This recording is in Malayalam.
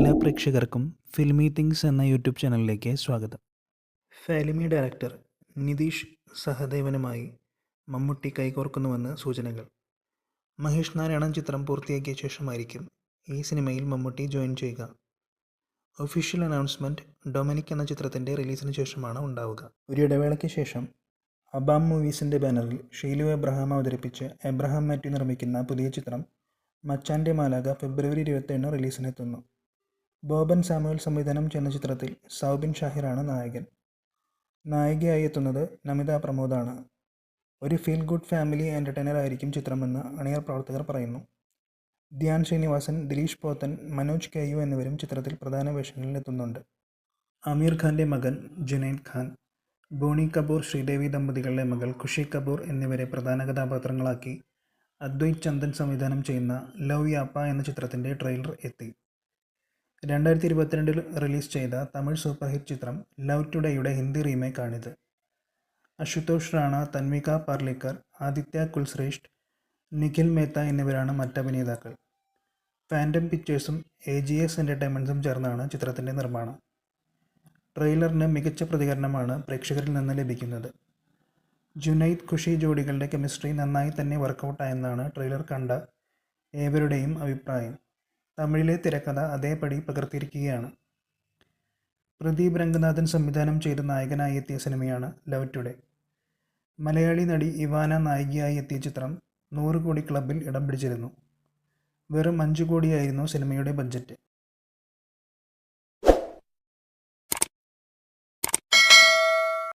എല്ലാ പ്രേക്ഷകർക്കും ഫിൽമി തിങ്സ് എന്ന യൂട്യൂബ് ചാനലിലേക്ക് സ്വാഗതം. ഫിലിമി ഡയറക്ടർ നിതീഷ് സഹദേവനുമായി മമ്മൂട്ടി കൈകോർക്കുന്നുവെന്ന് സൂചനകൾ. മഹേഷ് നാരായണൻ ചിത്രം പൂർത്തിയാക്കിയ ശേഷമായിരിക്കും ഈ സിനിമയിൽ മമ്മൂട്ടി ജോയിൻ ചെയ്യുക. ഒഫീഷ്യൽ അനൗൺസ്മെൻറ്റ് ഡൊമിനിക് എന്ന ചിത്രത്തിൻ്റെ റിലീസിന് ശേഷമാണ് ഉണ്ടാവുക. ഒരു ഇടവേളയ്ക്ക് ശേഷം അബാം മൂവീസിൻ്റെ ബാനറിൽ ഷീലു എബ്രഹാം അവതരിപ്പിച്ച് എബ്രഹാം മാത്യു നിർമ്മിക്കുന്ന പുതിയ ചിത്രം മച്ചാൻ്റെ മാലാഖ ഫെബ്രുവരി 27 റിലീസിനെത്തുന്നു. ബോബൻ സാമുവൽ സംവിധാനം ചെയ്യുന്ന ചിത്രത്തിൽ സൗബിൻ ഷാഹിറാണ് നായകൻ. നായികയായി എത്തുന്നത് നമിത പ്രമോദാണ്. ഒരു ഫീൽ ഗുഡ് ഫാമിലി എൻ്റർടൈനർ ആയിരിക്കും ചിത്രമെന്ന് അണിയർ പ്രവർത്തകർ പറയുന്നു. ധ്യാൻ ശ്രീനിവാസൻ, ദിലീഷ് പോത്തൻ, മനോജ് കെയു എന്നിവരും ചിത്രത്തിൽ പ്രധാന വേഷങ്ങളിൽ എത്തുന്നുണ്ട്. ആമിർ ഖാൻ്റെ മകൻ ജുനൈദ് ഖാൻ, ബോണി കപൂർ, ശ്രീദേവി ദമ്പതികളുടെ മകൾ ഖുഷി കപൂർ എന്നിവരെ പ്രധാന കഥാപാത്രങ്ങളാക്കി അദ്വൈത് ചന്ദൻ സംവിധാനം ചെയ്യുന്ന ലവ് യാപ്പ എന്ന ചിത്രത്തിൻ്റെ ട്രെയിലർ എത്തി. 2022 റിലീസ് ചെയ്ത തമിഴ് സൂപ്പർ ഹിറ്റ് ചിത്രം ലവ് ടുഡേയുടെ ഹിന്ദി റീമേക്കാണിത്. അശുതോഷ് റാണ, തൻവിക പാർലേക്കർ, ആദിത്യ കുൽശ്രേഷ്ഠ്, നിഖിൽ മേത്ത എന്നിവരാണ് മറ്റഭിനേതാക്കൾ. ഫാൻറ്റം പിക്ചേഴ്സും AGS എൻ്റർടൈൻമെൻറ്റ്സും ചേർന്നാണ് ചിത്രത്തിൻ്റെ നിർമ്മാണം. ട്രെയിലറിന് മികച്ച പ്രതികരണമാണ് പ്രേക്ഷകരിൽ നിന്ന് ലഭിക്കുന്നത്. ജുനൈദ് ഖുഷി ജോഡികളുടെ കെമിസ്ട്രി നന്നായി തന്നെ വർക്കൗട്ടായെന്നാണ് ട്രെയിലർ കണ്ട ഏവരുടെയും അഭിപ്രായം. തമിഴിലെ തിരക്കഥ അതേപടി പകർത്തിയിരിക്കുകയാണ്. പ്രദീപ് രംഗനാഥൻ സംവിധാനം ചെയ്ത് നായകനായി എത്തിയ സിനിമയാണ് ലവ് ടുഡേ. മലയാളി നടി ഇവാന നായികയായി എത്തിയ ചിത്രം 100 കോടി ക്ലബിൽ ഇടം പിടിച്ചിരുന്നു. വെറും 5 കോടിയായിരുന്നു സിനിമയുടെ ബഡ്ജറ്റ്.